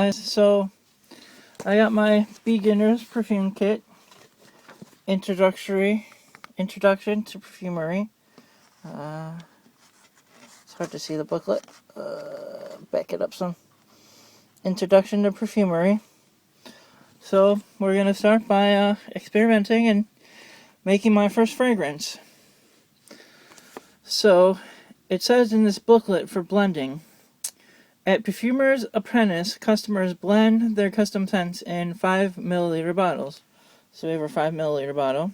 Guys, so I got my beginner's perfume kit, introduction to perfumery. It's hard to see the booklet. Back it up some. Introduction to perfumery. So we're gonna start by experimenting and making my first fragrance. So it says in this booklet for blending. At Perfumer's Apprentice, customers blend their custom scents in 5 milliliter bottles. So we have our 5 milliliter bottle.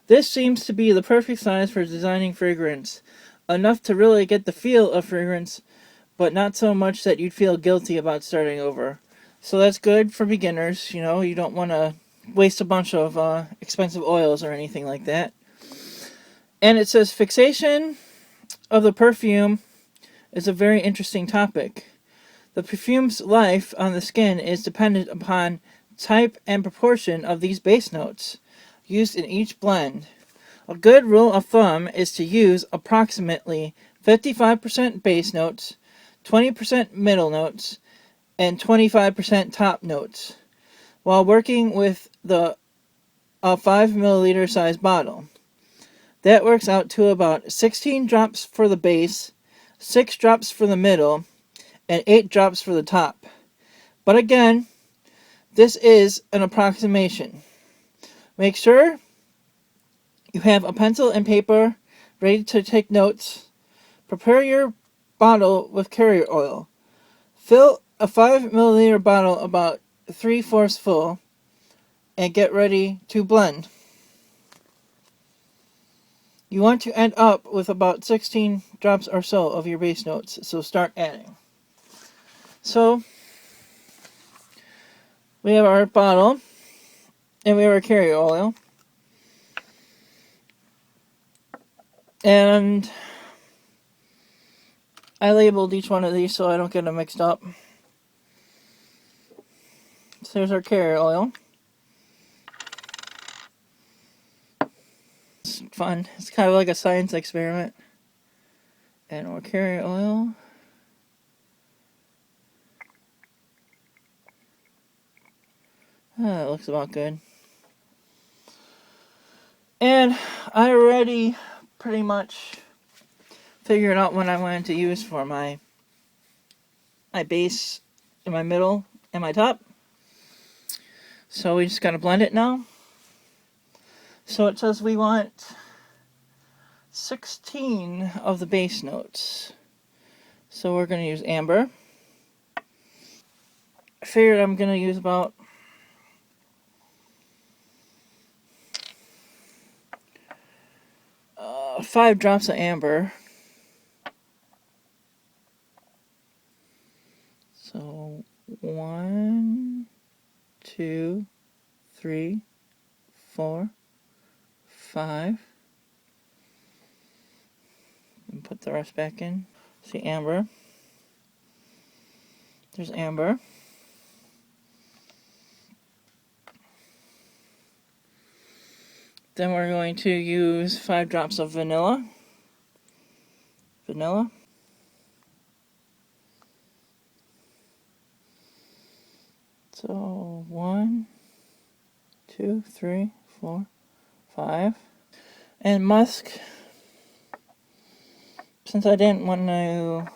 This seems to be the perfect size for designing fragrance. Enough to really get the feel of fragrance, but not so much that you'd feel guilty about starting over. So that's good for beginners, you know, you don't want to waste a bunch of expensive oils or anything like that. And it says fixation of the perfume is a very interesting topic. The perfume's life on the skin is dependent upon type and proportion of these base notes used in each blend. A good rule of thumb is to use approximately 55% base notes, 20% middle notes, and 25% top notes while working with a 5 milliliter size bottle. That works out to about 16 drops for the base, 6 drops for the middle, and 8 drops for the top. But again, this is an approximation. Make sure you have a pencil and paper ready to take notes. Prepare your bottle with carrier oil. Fill a 5 milliliter bottle about 3/4 full and get ready to blend. You want to end up with about 16 drops or so of your base notes, so start adding. So, we have our bottle and we have our carrier oil. And I labeled each one of these so I don't get them mixed up. So there's our carrier oil. It's fun. It's kind of like a science experiment. And our carrier oil. It looks about good. And I already pretty much figured out what I wanted to use for my base in my middle and my top. So we just gotta blend it now. So it says we want 16 of the base notes. So we're gonna use amber. I figured I'm gonna use about 5 drops of amber. So 1, 2, 3, 4, 5. And put the rest back in. See amber. There's amber. Then we're going to use 5 drops of vanilla. So 1, 2, 3, 4, 5. And musk. Since I didn't want to,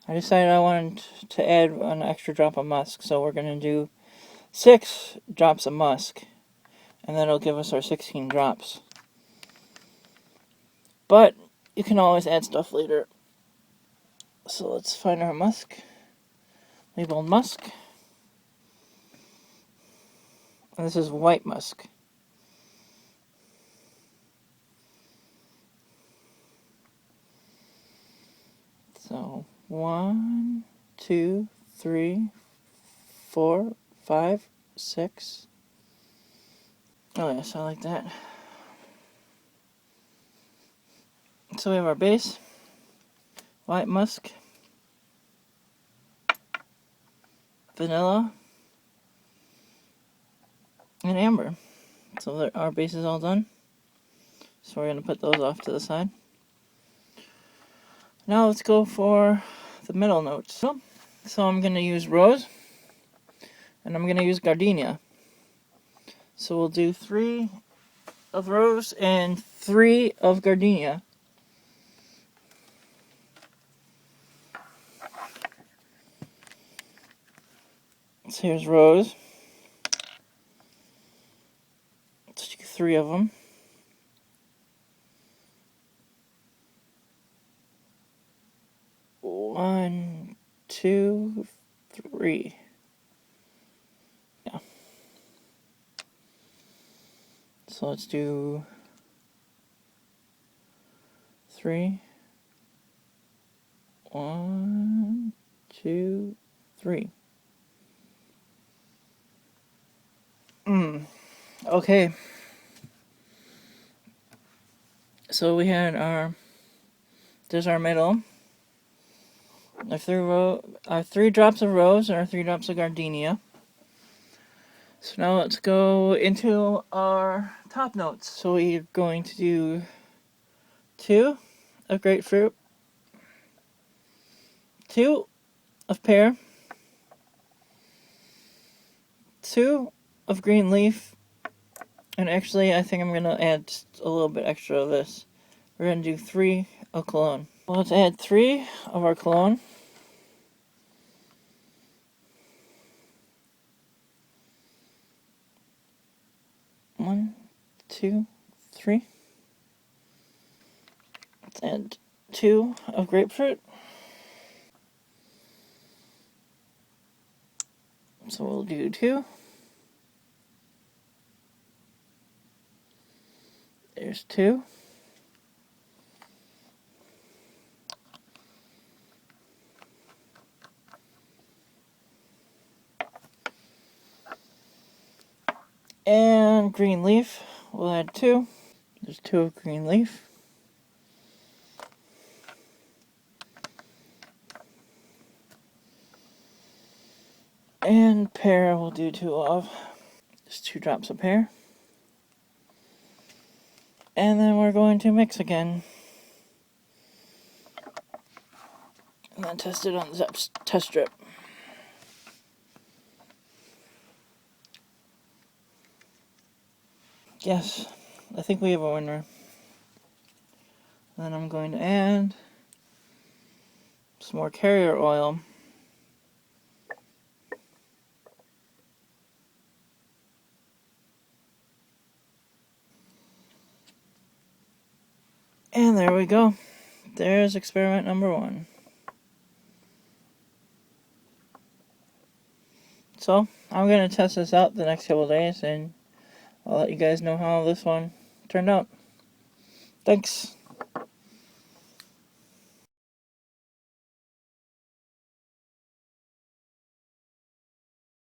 I decided I wanted to add an extra drop of musk. So we're going to do 6 drops of musk. And that'll give us our 16 drops. But you can always add stuff later. So let's find our musk. Labeled musk. And this is white musk. So 1, 2, 3, 4, 5, 6. Oh yes, I like that. So we have our base, white musk, vanilla, and amber. So our base is all done. So we're going to put those off to the side. Now let's go for the middle notes. So So I'm going to use rose, and I'm going to use gardenia. So we'll do 3 of rose and 3 of gardenia. So here's rose. Let's do 3 of them. 1, 2, 3. Yeah. So let's do 3. 1, 2, 3. Okay. So we had there's our middle. Our 3 drops of rose and our 3 drops of gardenia. So now let's go into our top notes. So we're going to do 2 of grapefruit, 2 of pear, 2 of green leaf, and actually I think I'm going to add just a little bit extra of this. We're going to do 3 of cologne. Well, let's add 3 of our cologne. One, 2, 3. Let's add 2 of grapefruit. So we'll do 2. There's 2. And green leaf, we'll add 2. There's 2 of green leaf. And pear we'll do 2 of. Just 2 drops of pear. And then we're going to mix again. And then test it on the test strip. Yes, I think we have a winner. Then I'm going to add some more carrier oil. And there we go. There's experiment number 1. So, I'm going to test this out the next couple days, and I'll let you guys know how this one turned out. Thanks.